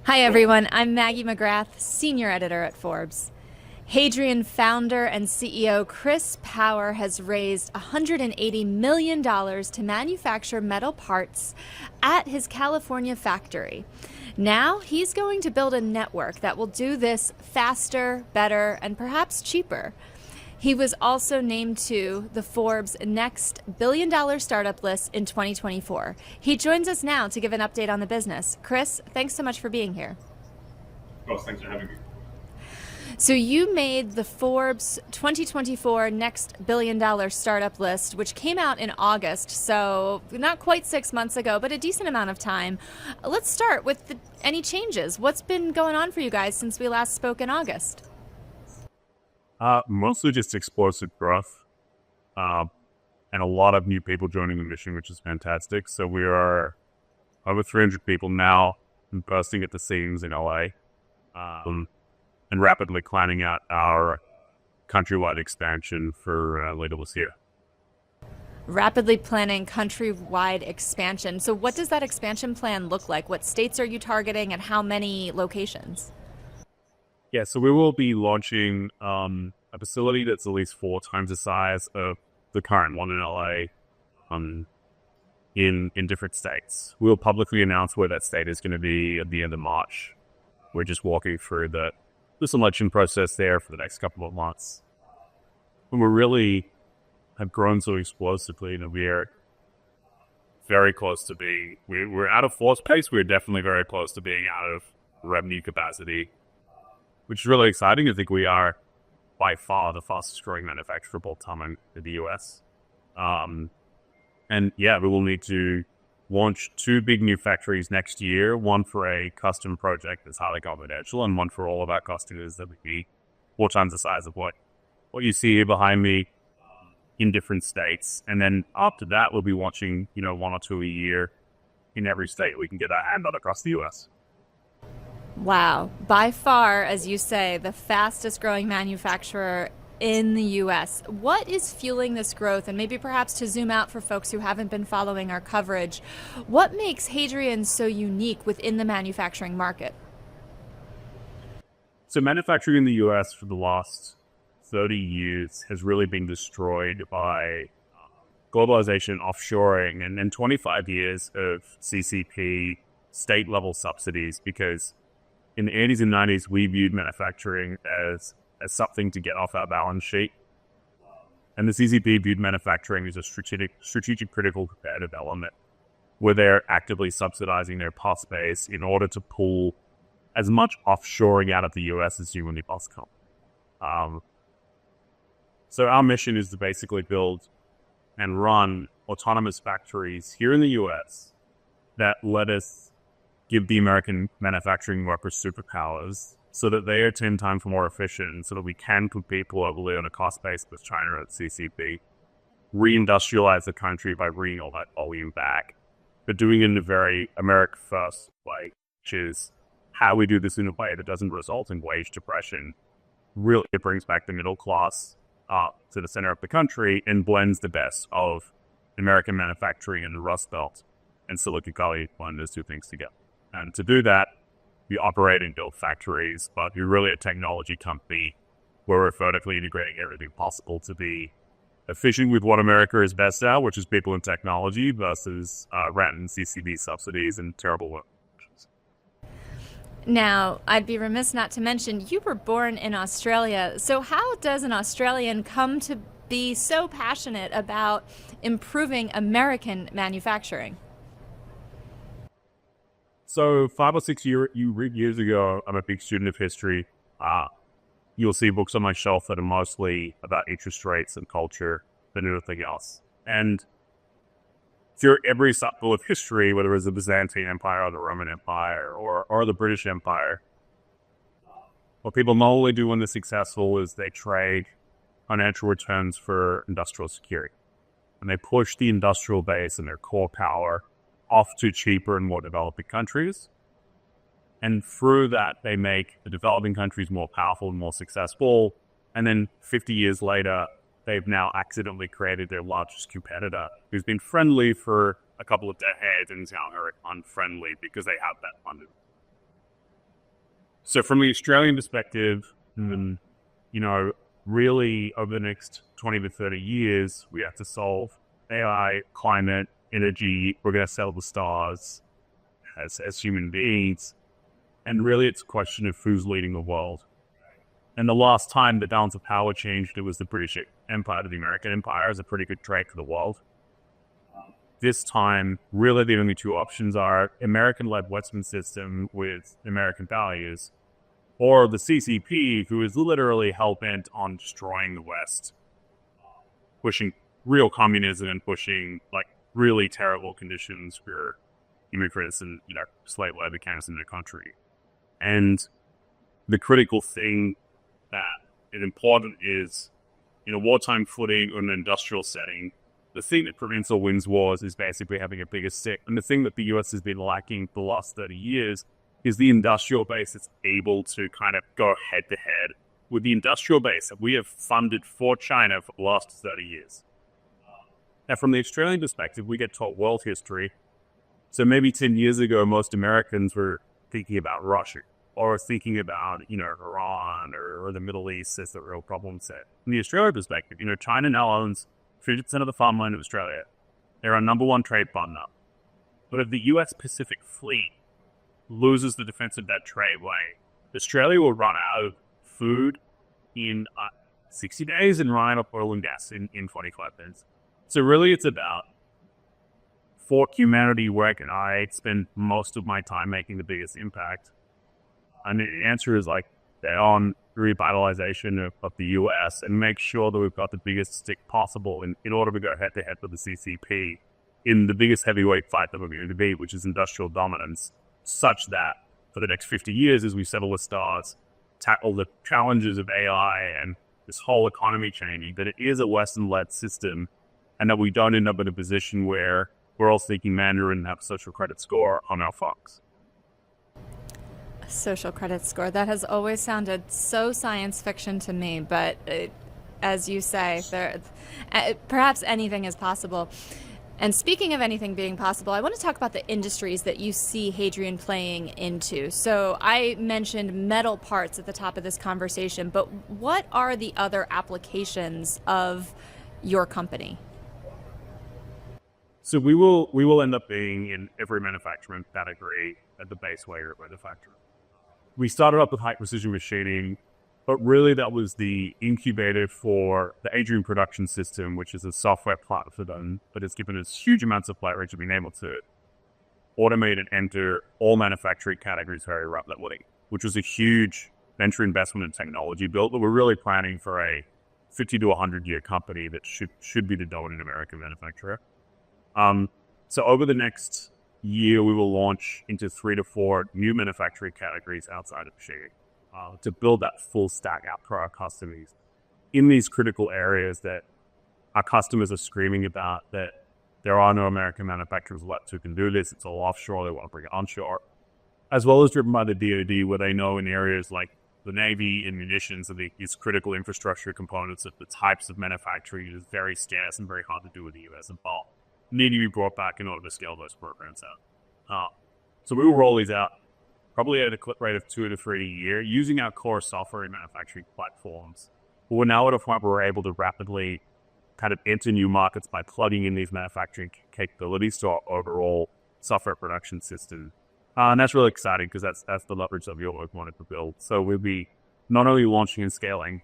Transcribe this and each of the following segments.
Hi, everyone. I'm Maggie McGrath, Senior Editor at Forbes. Hadrian founder and CEO Chris Power has raised $180 million to manufacture metal parts at his California factory. Now he's going to build a network that will do this faster, better, and perhaps cheaper. He was also named to the Forbes Next Billion-Dollar Startup list in 2024. He joins us now to give an update on the business. Chris, thanks so much for being here. Of course, thanks for having me. So you made the Forbes 2024 Next Billion-Dollar Startup list, which came out in August, so not quite 6 months ago, but a decent amount of time. Let's start with any changes. What's been going on for you guys since we last spoke in August? Mostly just explosive growth, and a lot of new people joining the mission, which is fantastic. So we are over 300 people now, and bursting at the seams in LA, and rapidly planning out our countrywide expansion for later this year. Rapidly planning countrywide expansion. So what does that expansion plan look like? What states are you targeting and how many locations? Yeah, so we will be launching a facility that's at least 4 times the size of the current one in LA, in different states. We'll publicly announce where that state is going to be at the end of March. We're just walking through the selection process there for the next couple of months. And we really have grown so explosively that we're very close to being, we're out of floor space. We're definitely very close to being out of revenue capacity, which is really exciting. I think we are by far the fastest growing manufacturer of all time in the US. And yeah, we will need to launch 2 big new factories next year, one for a custom project that's highly confidential, and one for all of our customers that would be 4 times the size of what you see here behind me in different states. And then after that, we'll be launching, 1 or 2 a year in every state we can get our hand on across the US. Wow. By far, as you say, the fastest growing manufacturer in the US. What is fueling this growth? And maybe perhaps to zoom out for folks who haven't been following our coverage, what makes Hadrian so unique within the manufacturing market? So manufacturing in the US for the last 30 years has really been destroyed by globalization, offshoring, and then 25 years of CCP state-level subsidies, because in the 80s and 90s, we viewed manufacturing as something to get off our balance sheet. And the CCP viewed manufacturing as a strategic critical competitive element, where they're actively subsidizing their cost base in order to pull as much offshoring out of the US as humanly possible. So our mission is to basically build and run autonomous factories here in the US that let us give the American manufacturing workers superpowers so that they are 10 times more efficient, so that we can compete globally on a cost base with China and CCP, reindustrialize the country by bringing all that volume back, but doing it in a very America first way, which is how we do this in a way that doesn't result in wage depression. Really, it brings back the middle class to the center of the country and blends the best of American manufacturing and the Rust Belt and Silicon Valley, blend those 2 things together. And to do that, we operate and build factories, but we're really a technology company where we're vertically integrating everything possible to be efficient with what America is best at, which is people and technology, versus rent and CCB subsidies and terrible work. Now, I'd be remiss not to mention you were born in Australia. So how does an Australian come to be so passionate about improving American manufacturing? So 5 or 6 years ago, I'm a big student of history. You'll see books on my shelf that are mostly about interest rates and culture than anything else. And through every cycle of history, whether it was the Byzantine Empire or the Roman Empire or the British Empire, what people normally do when they're successful is they trade financial returns for industrial security. And they push the industrial base and their core power off to cheaper and more developing countries. And through that, they make the developing countries more powerful and more successful. And then 50 years later, they've now accidentally created their largest competitor, who's been friendly for a couple of decades and is now very unfriendly because they have that funding. So from the Australian perspective, really over the next 20 to 30 years, we have to solve AI, climate, energy. We're going to sell the stars as human beings. And really, it's a question of who's leading the world. And the last time the balance of power changed, it was the British Empire to the American Empire as a pretty good trade for the world. This time, really the only two options are American-led Western system with American values, or the CCP, who is literally hell-bent on destroying the West, pushing real communism and pushing like really terrible conditions for immigrants and slave labor camps in the country. And the critical thing that is important is, in a wartime footing or an industrial setting, the thing that prevents or wins wars is basically having a bigger stick. And the thing that the US has been lacking for the last 30 years is the industrial base that's able to kind of go head to head with the industrial base that we have funded for China for the last 30 years. Now, from the Australian perspective, we get taught world history. So maybe 10 years ago, most Americans were thinking about Russia or thinking about, Iran or the Middle East as the real problem set. From the Australian perspective, China now owns 50% of the farmland of Australia. They're our number one trade partner. But if the US Pacific Fleet loses the defense of that trade way, Australia will run out of food in 60 days and run out of oil and gas in 25 days. So really it's about, for humanity, where can I spend most of my time making the biggest impact? And the answer is on revitalization of the US and make sure that we've got the biggest stick possible in order to go head to head with the CCP in the biggest heavyweight fight that we're going to be, which is industrial dominance, such that for the next 50 years, as we settle the stars, tackle the challenges of AI and this whole economy changing, that it is a Western-led system and that we don't end up in a position where we're all speaking Mandarin and have a social credit score on our phones. Social credit score. That has always sounded so science fiction to me, but as you say, perhaps anything is possible. And speaking of anything being possible, I want to talk about the industries that you see Hadrian playing into. So I mentioned metal parts at the top of this conversation, but what are the other applications of your company? So we will end up being in every manufacturing category at the base layer of manufacturing. We started up with high precision machining, but really that was the incubator for the Hadrian production system, which is a software platform that has given us huge amounts of leverage of being able to automate and enter all manufacturing categories very rapidly, which was a huge venture investment in technology build that we're really planning for a 50 to 100 year company that should be the dominant American manufacturer. So over the next year, we will launch into 3 to 4 new manufacturing categories outside of machining to build that full stack out for our customers in these critical areas that our customers are screaming about, that there are no American manufacturers left who can do this. It's all offshore. They want to bring it onshore, as well as driven by the DoD, where they know in areas like the Navy and munitions and these critical infrastructure components of the types of manufacturing is very scarce and very hard to do with the US and bulk. Need to be brought back in order to scale those programs out. So we will roll these out probably at a clip rate of 2 to 3 a year using our core software and manufacturing platforms. But we're now at a point where we're able to rapidly kind of enter new markets by plugging in these manufacturing capabilities to our overall software production system. And that's really exciting because that's the leverage that we always wanted to build. So we'll be not only launching and scaling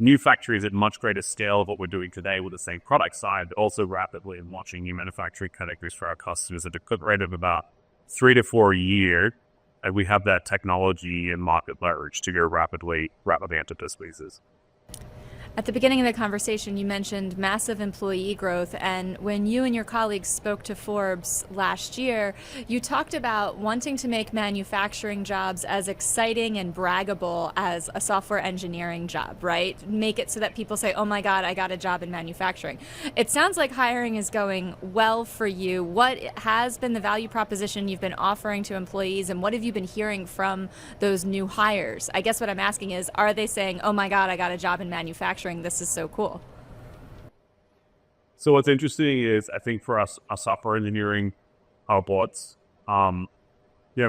new factories at much greater scale of what we're doing today with the same product side, but also rapidly launching new manufacturing categories for our customers at a clip rate of about 3 to 4 a year. And we have that technology and market leverage to go rapidly enter those spaces. At the beginning of the conversation, you mentioned massive employee growth, and when you and your colleagues spoke to Forbes last year, you talked about wanting to make manufacturing jobs as exciting and braggable as a software engineering job, right? Make it so that people say, oh my God, I got a job in manufacturing. It sounds like hiring is going well for you. What has been the value proposition you've been offering to employees, and what have you been hearing from those new hires? I guess what I'm asking is, are they saying, oh my God, I got a job in manufacturing? This is so cool. So what's interesting is, I think for us, our software engineering, our bots,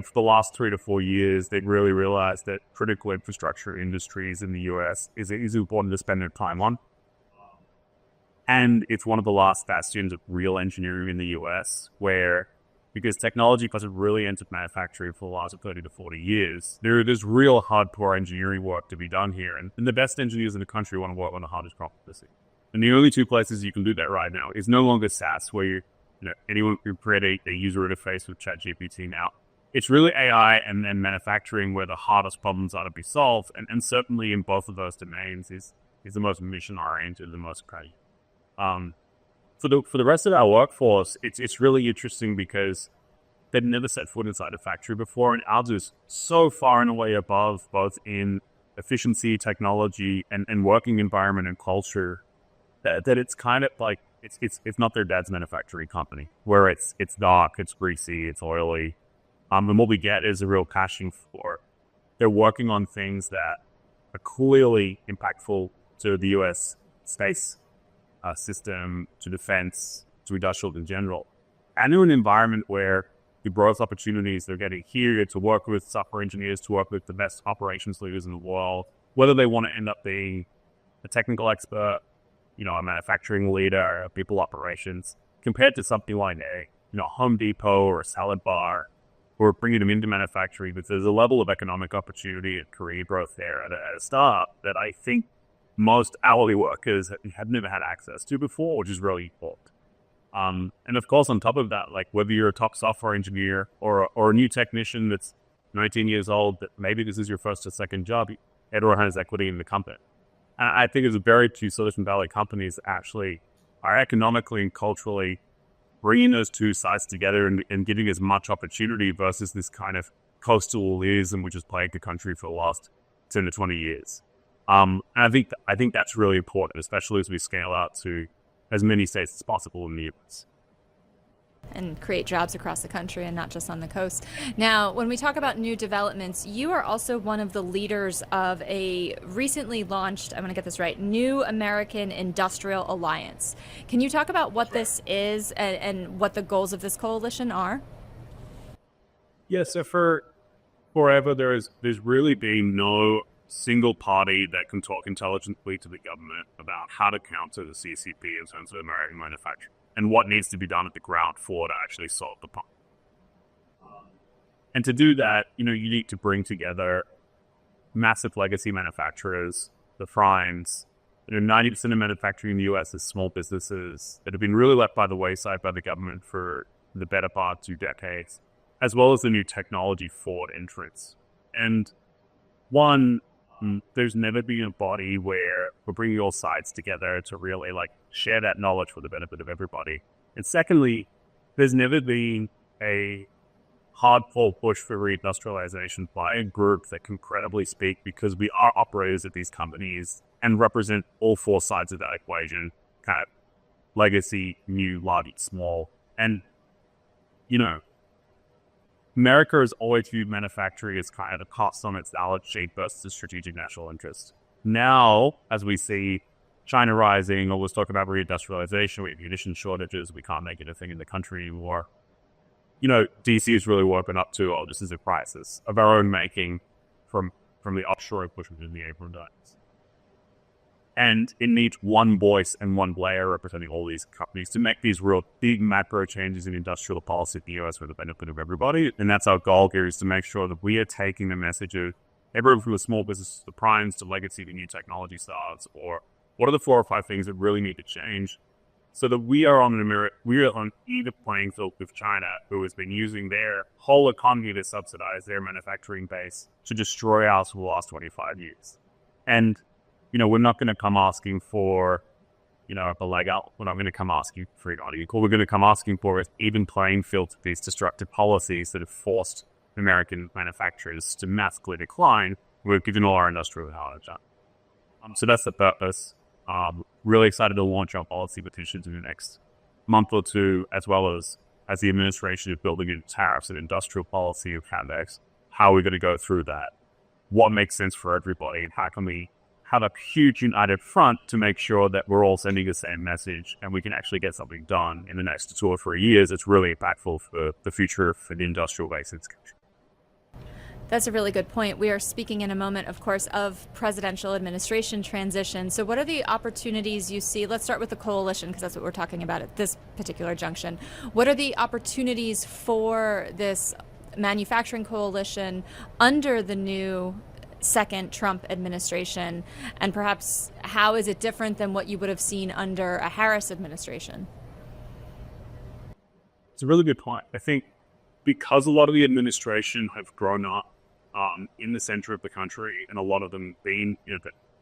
for the last 3 to 4 years, they've really realized that critical infrastructure industries in the US is important to spend their time on. And it's one of the last bastions of real engineering in the US because technology hasn't really entered manufacturing for the last 30 to 40 years, there's real hardcore engineering work to be done here. And the best engineers in the country want to work on the hardest problems. And the only two places you can do that right now is no longer SaaS, where anyone can create a user interface with ChatGPT now. It's really AI and then manufacturing where the hardest problems are to be solved. And certainly in both of those domains is the most mission-oriented, the most credible. For the rest of our workforce, it's really interesting because they'd never set foot inside a factory before, and ours is so far and away above both in efficiency, technology, and working environment and culture that it's kind of like it's not their dad's manufacturing company where it's dark, it's greasy, it's oily, and what we get is a real passion for. They're working on things that are clearly impactful to the U.S. space system, to defense, to industrial in general. And in an environment where the growth opportunities they're getting here to work with software engineers, to work with the best operations leaders in the world, whether they want to end up being a technical expert, a manufacturing leader, people operations, compared to something like a Home Depot or a salad bar, or bringing them into manufacturing, but there's a level of economic opportunity and career growth there at a start that I think most hourly workers have never had access to before, which is really important. And of course, on top of that, like whether you're a top software engineer or a new technician that's 19 years old, that maybe this is your first or second job, everyone has equity in the company. And I think it's very few Silicon Valley companies that actually are economically and culturally bringing those two sides together and giving as much opportunity versus this kind of coastal elitism which has plagued the country for the last 10 to 20 years. And I think that's really important, especially as we scale out to as many states as possible in the U.S. And create jobs across the country and not just on the coast. Now, when we talk about new developments, you are also one of the leaders of a recently launched, I'm going to get this right, New American Industrial Alliance. Can you talk about what this is and what the goals of this coalition are? Yeah, so for forever, there's really been no single party that can talk intelligently to the government about how to counter the CCP in terms of American manufacturing and what needs to be done at the ground floor to actually solve the problem. And to do that, you need to bring together massive legacy manufacturers, the primes. 90% of manufacturing in the US is small businesses that have been really left by the wayside by the government for the better part of 2 decades, as well as the new technology forward entrants. And one, there's never been a body where we're bringing all sides together to really share that knowledge for the benefit of everybody. And secondly, there's never been a hardcore push for reindustrialization by a group that can credibly speak, because we are operators at these companies and represent all 4 sides of that equation, kind of legacy, new, large, small. And, America has always viewed manufacturing as kind of a cost on its balance sheet versus strategic national interest. Now, as we see China rising, or let's talk about reindustrialization, we have munition shortages, we can't make anything in the country anymore. DC is really woken up to, this is a crisis of our own making from the offshoring push within the Abraham Diamonds. And it needs one voice and one player representing all these companies to make these real big macro changes in industrial policy in the US for the benefit of everybody. And that's our goal here, is to make sure that we are taking the message of everyone from the small business to the primes to legacy to new technology starts, or what are the 4 or 5 things that really need to change, so that we are on even playing field with China, who has been using their whole economy to subsidize their manufacturing base to destroy ours for the last 25 years. And we're not going to come asking for, a leg out. We're not going to come asking for an equal. We're going to come asking for an even playing field to these destructive policies that have forced American manufacturers to massively decline. We're giving all our industrial advantage up. So that's the purpose. Really excited to launch our policy petitions in the next month or 2, as well as the administration is building in tariffs and industrial policy of CapEx. How are we going to go through that? What makes sense for everybody? And how can we have a huge united front to make sure that we're all sending the same message and we can actually get something done in the next 2 or 3 years? It's really impactful for the future for the industrial base in this country. That's a really good point. We are speaking in a moment, of course, of presidential administration transition. So what are the opportunities you see? Let's start with the coalition, because that's what we're talking about at this particular junction. What are the opportunities for this manufacturing coalition under the new second Trump administration? And perhaps how is it different than what you would have seen under a Harris administration? It's a really good point. I think because a lot of the administration have grown up in the center of the country, and a lot of them being, the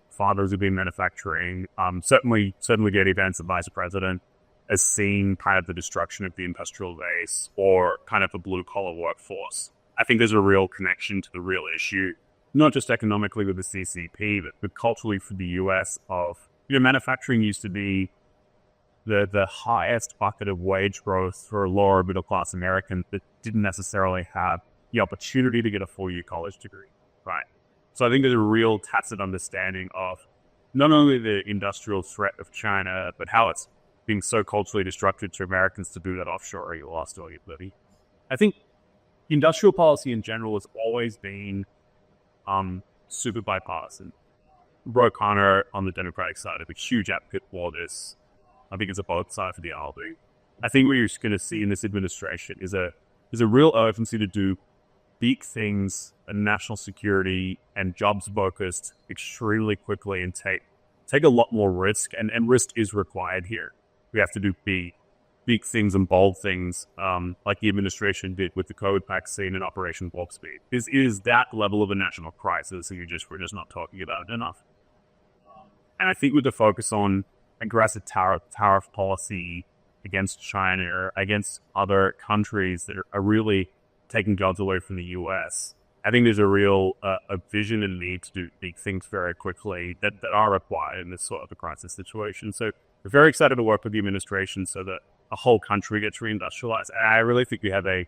fathers have been manufacturing. Certainly J.D. Vance, the vice president, has seen kind of the destruction of the industrial base or kind of the blue collar workforce. I think there's a real connection to the real issue, not just economically with the CCP, but culturally for the U.S. of, manufacturing used to be the highest bucket of wage growth for lower middle class Americans that didn't necessarily have the opportunity to get a 4-year college degree, right? So I think there's a real tacit understanding of not only the industrial threat of China, but how it's being so culturally destructive to Americans to do that offshore. You lost all your liberty. I think industrial policy in general has always been super bipartisan. Ro Khanna on the Democratic side is a huge advocate for this. I think it's a both sides of the aisle thing. I think what you're going to see in this administration is a real urgency to do big things in national security and jobs focused extremely quickly and take a lot more risk, and risk is required here. We have to do big things and bold things, like the administration did with the COVID vaccine and Operation Warp Speed. This is that level of a national crisis, and we're just not talking about it enough. And I think with the focus on aggressive tariff policy against China, against other countries that are really taking jobs away from the U.S., I think there's a real a vision and need to do big things very quickly that are required in this sort of a crisis situation. So we're very excited to work with the administration so that a whole country gets reindustrialized. And I really think we have a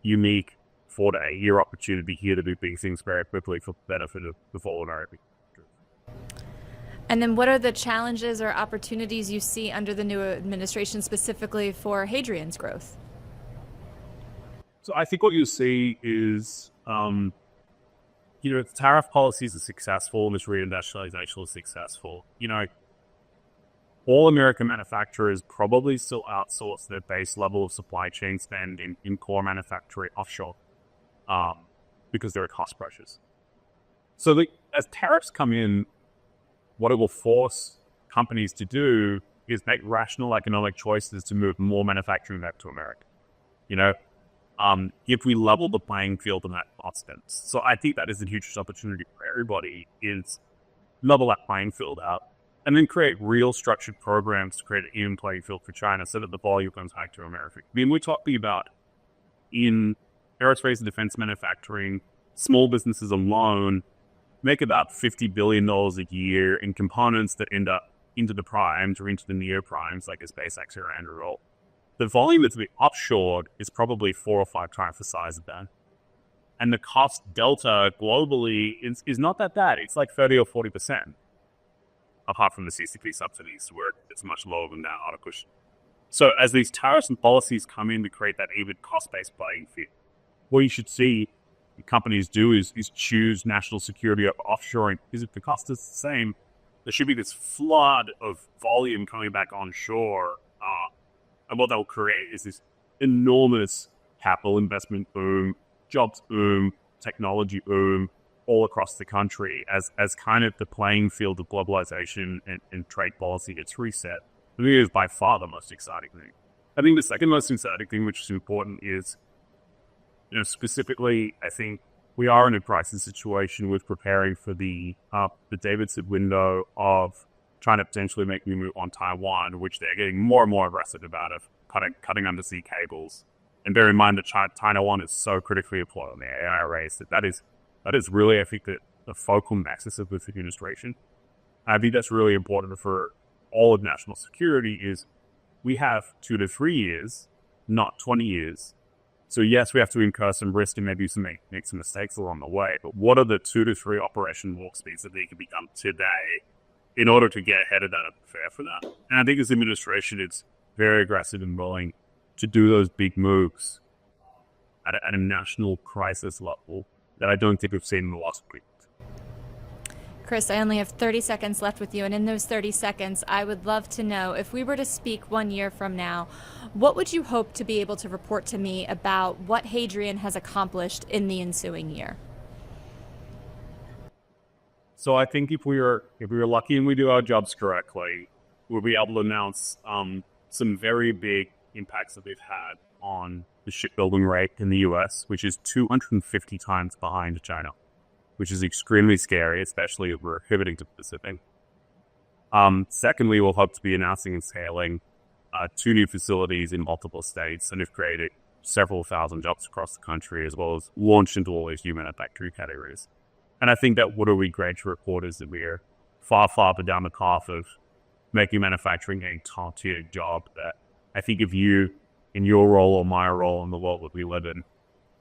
unique 4 to 8 year opportunity here to do big things very quickly for the benefit of the full American. And then what are the challenges or opportunities you see under the new administration specifically for Hadrian's growth? So I think what you see is, if tariff policies are successful and this reindustrialization is successful, all American manufacturers probably still outsource their base level of supply chain spend in core manufacturing offshore because there are cost pressures. So as tariffs come in, what it will force companies to do is make rational economic choices to move more manufacturing back to America. If we level the playing field in that constant. So I think that is a huge opportunity for everybody, is level that playing field out and then create real structured programs to create an even playing field for China so that the volume comes back to America. I mean, we're talking about in aerospace and defense manufacturing, small businesses alone make about $50 billion a year in components that end up into the primes or into the neo primes like a SpaceX or Anduril. The volume that's being offshored is probably 4 or 5 times the size of that. And the cost delta globally is not that bad. It's like 30 or 40%, apart from the CCP subsidies, where it's much lower than that on a cushion. So as these tariffs and policies come in to create that even cost-based playing field, what you should see companies do is choose national security over offshoring, because if the cost is the same, there should be this flood of volume coming back onshore. And what that will create is this enormous capital investment boom, jobs boom, technology boom all across the country as kind of the playing field of globalization and trade policy gets reset. I think it is by far the most exciting thing. I think the second most exciting thing, which is important, is, specifically, I think we are in a crisis situation with preparing for the Davidson window of trying to potentially make a move on Taiwan, which they're getting more and more aggressive about, of cutting undersea cables. And bear in mind that Taiwan is so critically important in the AI race that is really, I think, the focal nexus of this administration. I think that's really important for all of national security. Is we have 2 to 3 years, not 20 years. So yes, we have to incur some risk and maybe make some mistakes along the way. But what are the 2 to 3 operation warp speeds that they can be done today in order to get ahead of that and prepare for that? And I think this administration is very aggressive and willing to do those big moves at a national crisis level that I don't think we've seen in the last week. Chris, I only have 30 seconds left with you, and in those 30 seconds, I would love to know, if we were to speak 1 year from now, what would you hope to be able to report to me about what Hadrian has accomplished in the ensuing year? So I think if we were lucky and we do our jobs correctly, we'll be able to announce some very big impacts that we've had on the shipbuilding rate in the US, which is 250 times behind China, which is extremely scary, especially if we're pivoting to the Pacific. Secondly, we'll hope to be announcing and scaling 2 new facilities in multiple states, and have created several thousand jobs across the country, as well as launched into all these new manufacturing categories. And I think that what are we great to report is that we're far, far down the path of making manufacturing a top-tier job. That I think if you, in your role or my role in the world that we live in,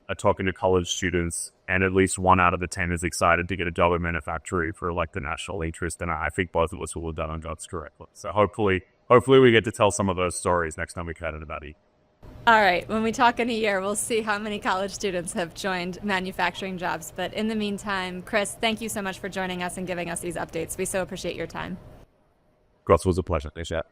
are talking to college students, and at least 1 out of the 10 is excited to get a job in manufacturing for like the national interest, and I think both of us will have done our jobs correctly. So hopefully we get to tell some of those stories next time we chat about it. All right, when we talk in a year, we'll see how many college students have joined manufacturing jobs. But in the meantime, Chris, thank you so much for joining us and giving us these updates. We so appreciate your time. Of course, it was a pleasure. Thanks, chat.